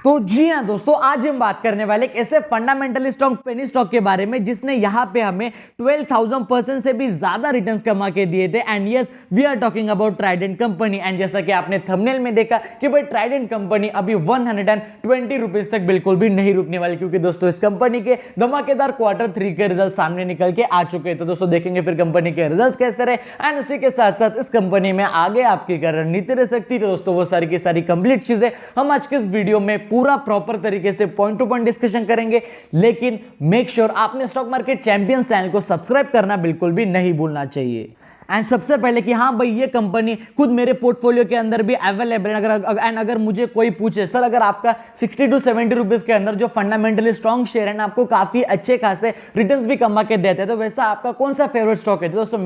तो जी हाँ दोस्तों, आज हम बात करने वाले एक ऐसे फंडामेंटल स्टॉक पेनी स्टॉक के बारे में जिसने यहाँ पे हमें 12,000% से भी ज्यादा रिटर्न्स कमा के दिए थे। And yes, we are talking about Trident company. And जैसा कि आपने थंबनेल में देखा कि भाई ट्राइडेंट कंपनी अभी 120 रुपीज तक बिल्कुल भी नहीं रुकने वाली, क्योंकि दोस्तों इस कंपनी के धमाकेदार Q3 के रिजल्ट सामने निकल के आ चुके हैं। तो दोस्तों देखेंगे फिर कंपनी के रिजल्ट कैसे रहे एंड उसी के साथ साथ इस कंपनी में आगे आपकी क्या रणनीति रह सकती है। तो दोस्तों वो सारी की सारी कंप्लीट चीजें हम आज के इस वीडियो में पूरा प्रॉपर तरीके से पॉइंट टू पॉइंट डिस्कशन करेंगे। लेकिन मेक श्योर आपने स्टॉक मार्केट चैंपियंस चैनल को सब्सक्राइब करना बिल्कुल भी नहीं भूलना चाहिए। एंड सबसे पहले कि हाँ भाई ये कंपनी खुद मेरे पोर्टफोलियो के अंदर भी अवेलेबल है। अगर मुझे कोई पूछे सर अगर आपका 60 to 70 रुपीज के अंदर जो फंडामेंटली स्ट्रॉन्ग शेयर है ना आपको काफी अच्छे खासे रिटर्न्स भी कमा के देते हैं, तो वैसा आपका कौन सा फेवरेट स्टॉक है? तो दोस्तों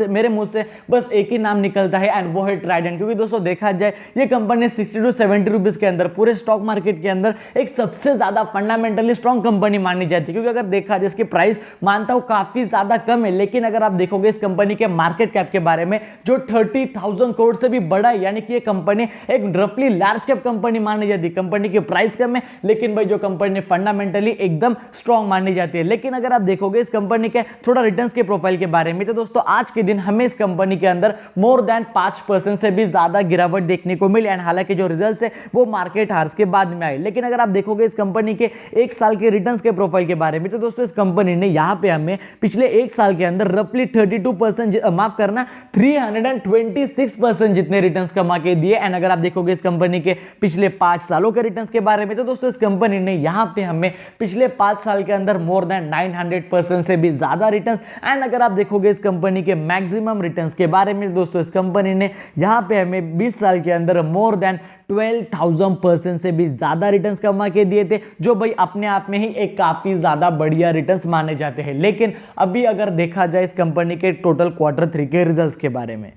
मेरे मुंह से बस एक ही नाम निकलता है एंड वो है ट्राइडेंट। क्योंकि दोस्तों देखा जाए ये कंपनी 60 to 70 रुपीज के अंदर पूरे स्टॉक मार्केट के अंदर एक सबसे ज्यादा फंडामेंटली स्ट्रॉन्ग कंपनी मानी जाती है। क्योंकि अगर देखा जाए इसकी प्राइस मानता हूं काफी ज्यादा कम है, लेकिन अगर आप देखोगे इस कंपनी के मार्केट कैप के बारे में जो 30,000 करोड़ से भी बड़ा है, यानी कि ये कंपनी एक रफली लार्ज कैप कंपनी मानी जाती है। कंपनी की प्राइस कम है लेकिन भाई जो कंपनी फंडामेंटली एकदम स्ट्रांग मानी जाती है। लेकिन अगर आप देखोगे इस कंपनी के थोड़ा रिटर्न्स के प्रोफाइल के बारे में, तो दोस्तों आज के दिन हमें इस कंपनी के अंदर मोर देन 5% से भी ज्यादा गिरावट देखने को मिली। एंड हालांकि जो रिजल्ट्स है वो मार्केट हार्स के बाद में आए, लेकिन अगर आप देखोगे इस कंपनी के एक साल के रिटर्न्स के प्रोफाइल के बारे में, तो दोस्तों इस कंपनी ने यहां पे हमें पिछले एक साल के अंदर रफली 32% माफ करना 326% जितने रिटर्न्स कमा के दिए। एंड अगर आप देखोगे इस कंपनी के पिछले 5 सालों के रिटर्न्स के बारे में, तो दोस्तों इस कंपनी ने यहां पे हमें पिछले 5 साल के अंदर मोर देन 900% से भी ज्यादा रिटर्न्स। एंड अगर आप देखोगे इस कंपनी के मैक्सिमम रिटर्न्स के बारे में, दोस्तों इस कंपनी ने यहां पे हमें 20 साल के अंदर मोर देन 12,000% से भी ज्यादा रिटर्न्स कमा के दिए थे, जो भाई अपने आप में ही एक काफी ज्यादा बढ़िया रिटर्न्स माने जाते हैं। लेकिन अभी अगर देखा जाए इस कंपनी के टोटल Q3 के रिजल्ट्स के बारे में,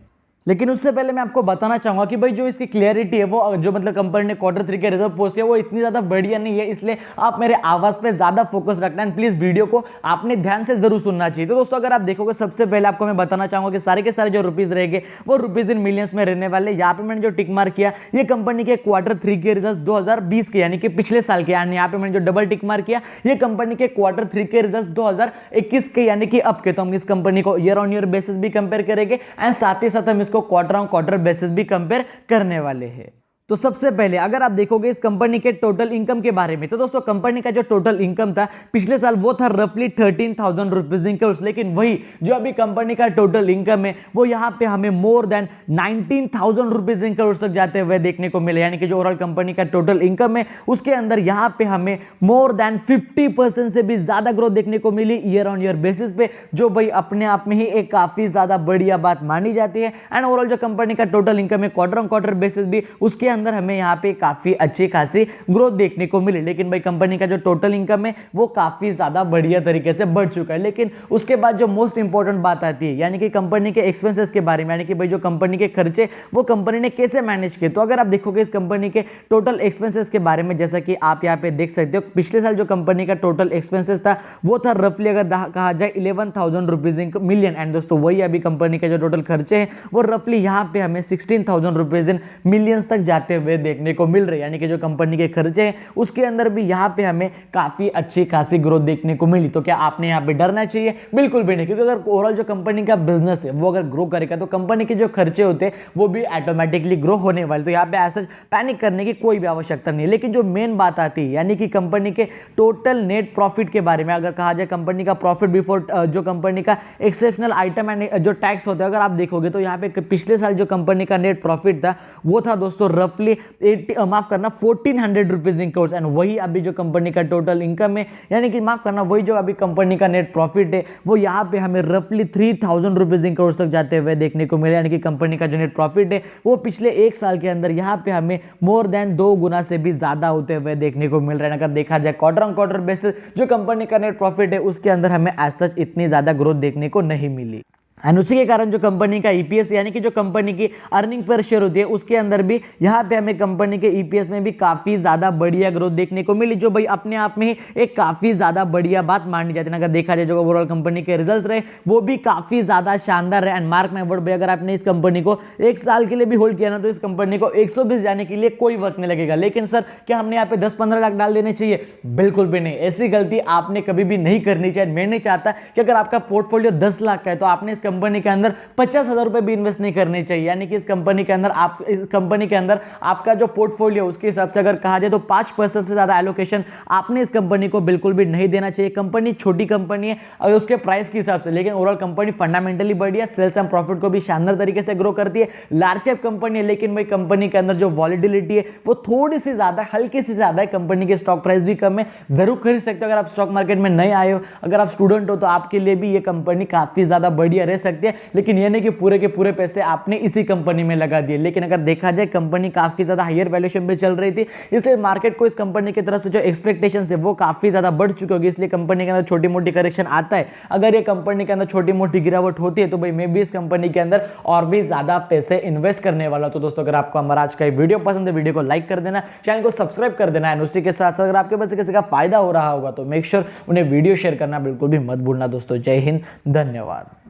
लेकिन उससे पहले मैं आपको बताना चाहूंगा कि भाई जो इसकी क्लियरिटी है वो जो मतलब कंपनी ने Q3 के रिजल्ट पोस्ट किया वो इतनी ज्यादा बढ़िया नहीं है, इसलिए आप मेरे आवाज पे ज्यादा फोकस रखना है। प्लीज वीडियो को आपने ध्यान से जरूर सुनना चाहिए। तो दोस्तों अगर आप देखोगे सबसे पहले आपको मैं बताना चाहूंगा कि सारे के सारे जो रुपीज रहेंगे वो रुपीज इन मिलियंस में रहने वाले। यहाँ पे मैंने जो टिक मार्क किया ये कंपनी के Q3 के रिजल्ट 2020 के यानी कि पिछले साल के, यानी यहाँ पे मैंने जो डबल टिक मार्क किया ये कंपनी के Q3 के रिजल्ट 2021 के यानी कि अब के। तो हम इस कंपनी को ईयर ऑन ईयर बेसिस भी कंपेयर करेंगे एंड साथ ही साथ हम इसको क्वार्टर ऑन क्वार्टर बेसिस भी कंपेयर करने वाले हैं। तो सबसे पहले अगर आप देखोगे इस कंपनी के टोटल इनकम के बारे में, तो दोस्तों कंपनी का जो टोटल इनकम था पिछले साल वो था रफली 13,000 रुपीज इन करोड़। लेकिन वही जो अभी कंपनी का टोटल इनकम है वो यहाँ पे हमें more than 19,000 rupees in crore तक जाते हुए देखने को मिले। यानी कि जो ओवरऑल कंपनी का टोटल इनकम है उसके अंदर यहाँ पे हमें मोर देन 50% से भी ज्यादा ग्रोथ देखने को मिली ईयर ऑन ईयर बेसिस पे, जो भाई अपने आप में ही एक काफी ज्यादा बढ़िया बात मानी जाती है। एंड ओवरऑल जो कंपनी का टोटल इनकम है क्वार्टर ऑन क्वार्टर बेसिस भी उसके अंदर हमें यहाँ पे काफी अच्छी खासी ग्रोथ देखने को मिली। लेकिन भाई कंपनी का जो टोटल इनकम है वो काफी ज्यादा बढ़िया तरीके से बढ़ चुका है। लेकिन उसके बाद जो मोस्ट इंपॉर्टेंट बात आती है यानी कि कंपनी के एक्सपेंसेस के बारे में, यानी कि भाई जो कंपनी के खर्चे वो कंपनी ने कैसे मैनेज किए। तो अगर आप देखोगे इस कंपनी के टोटल एक्सपेंसेस के बारे में, जैसा कि आप यहाँ पे देख सकते हो पिछले साल जो कंपनी का टोटल एक्सपेंसेस था वो था रफली अगर कहा जाए 11,000 रुपीज इन मिलियन। एंड दोस्तों वही अभी कंपनी के जो टोटल खर्चे हैं वो रफली यहाँ पे हमें 16,000 रुपीज इन मिलियंस तक जाते हुए देखने को मिल रहे। यानी कि जो कंपनी के खर्चे हैं उसके अंदर भी यहाँ पे हमें काफी अच्छी खासी ग्रोथ देखने को मिली। तो क्या आपने यहाँ पे डरना चाहिए? बिल्कुल भी नहीं, क्योंकि अगर ओवरऑल जो कंपनी का बिजनेस है वो अगर ग्रो करेगा तो कंपनी के जो खर्चे होते हैं वो भी ऑटोमेटिकली ग्रो होने वाले। तो यहाँ पे ऐसा पैनिक करने की कोई भी आवश्यकता नहीं है। लेकिन जो मेन बात आती है यानी कि कंपनी के टोटल नेट प्रॉफिट के बारे में, अगर कहा जाए कंपनी का प्रॉफिट बिफोर जो कंपनी का एक्सेप्शनल आइटम एंड जो टैक्स होता है, अगर आप देखोगे तो यहाँ पे पिछले साल जो कंपनी का नेट प्रॉफिट था वो था दोस्तों रफली 1400 रुपीज इन करोड़। एंड वही अभी जो कंपनी का टोटल इनकम है यानी कि माफ करना वही जो अभी कंपनी का नेट प्रॉफिट है वो यहाँ पे हमें रफली 3,000 रुपीज इन करोड़ तक जाते हुए देखने को मिले। यानी कि कंपनी का जो नेट प्रॉफिट है वो पिछले एक साल के अंदर यहाँ पे हमें मोर देन 2 गुना से भी ज्यादा होते हुए देखने को मिल रहा है। अगर देखा जाए क्वार्टर ऑन क्वार्टर बेसिस जो कंपनी का नेट प्रॉफिट है उसके अंदर हमें एज सच इतनी ज्यादा ग्रोथ देखने को नहीं मिली। एंड उसी के कारण जो कंपनी का ईपीएस यानी कि जो कंपनी की अर्निंग पर शेयर होती है उसके अंदर भी यहाँ पे हमें कंपनी के ईपीएस में भी काफी ज्यादा बढ़िया ग्रोथ देखने को मिली, जो भाई अपने आप में ही एक काफी ज्यादा बढ़िया बात मानी जाती है। अगर देखा जाए जो ओवरऑल कंपनी के रिजल्ट्स रहे वो भी काफी ज्यादा शानदार रहे। एंड मार्क माय वर्ड भाई, अगर आपने इस कंपनी को 1 साल के लिए भी होल्ड किया ना तो इस कंपनी को 120 जाने के लिए कोई वक्त नहीं लगेगा। लेकिन सर क्या हमने यहाँ पे 10-15 लाख डाल देने चाहिए? बिल्कुल भी नहीं, ऐसी गलती आपने कभी भी नहीं करनी चाहिए। मैं नहीं चाहता कि अगर आपका पोर्टफोलियो 10 लाख का है तो आपने इस कंपनी के अंदर 50,000 रुपए भी इन्वेस्ट नहीं करने चाहिए। यानी कि इस कंपनी के अंदर आपका जो पोर्टफोलियो उसके हिसाब से अगर कहा जाए तो 5% से ज्यादा एलोकेशन आपने इस कंपनी को बिल्कुल भी नहीं देना चाहिए। कंपनी छोटी कंपनी है और उसके प्राइस के हिसाब से, लेकिन ओवरऑल कंपनी फंडामेंटली बढ़िया, सेल्स एंड प्रॉफिट को भी शानदार तरीके से ग्रो करती है। लार्ज कैप कंपनी है लेकिन भाई कंपनी के अंदर जो वॉलिटिलिटी है वो थोड़ी सी ज्यादा, हल्की सी ज्यादा है। कंपनी के स्टॉक प्राइस भी कम है, जरूर खरीद सकते हो। अगर आप स्टॉक मार्केट में नए आए हो, अगर आप स्टूडेंट हो तो आपके लिए भी ये कंपनी काफी ज्यादा बढ़िया रह सकती है। लेकिन ये नहीं कि पूरे के पूरे पैसे आपने इसी कंपनी में लगा दिए। लेकिन अगर देखा जाए कंपनी काफी ज्यादा हायर वैल्यूएशन पे चल रही थी, इसलिए मार्केट को इस कंपनी की तरफ से जो एक्सपेक्टेशंस है वो काफी ज्यादा बढ़ चुकी होगी, इसलिए कंपनी के अंदर छोटी मोटी करेक्शन आता है। अगर ये कंपनी के अंदर छोटी मोटी गिरावट होती है तो भाई मैं भी इस कंपनी के अंदर और भी ज्यादा पैसे इन्वेस्ट करने वाला। तो दोस्तों अगर आपको हमारा आज का वीडियो पसंद है, वीडियो को लाइक कर देना, चैनल को सब्सक्राइब कर देना है। उसी के साथ साथ अगर आपके पास किसी का फायदा हो रहा होगा तो मेक श्योर उन्हें वीडियो शेयर करना बिल्कुल भी मत भूलना दोस्तों। जय हिंद, धन्यवाद।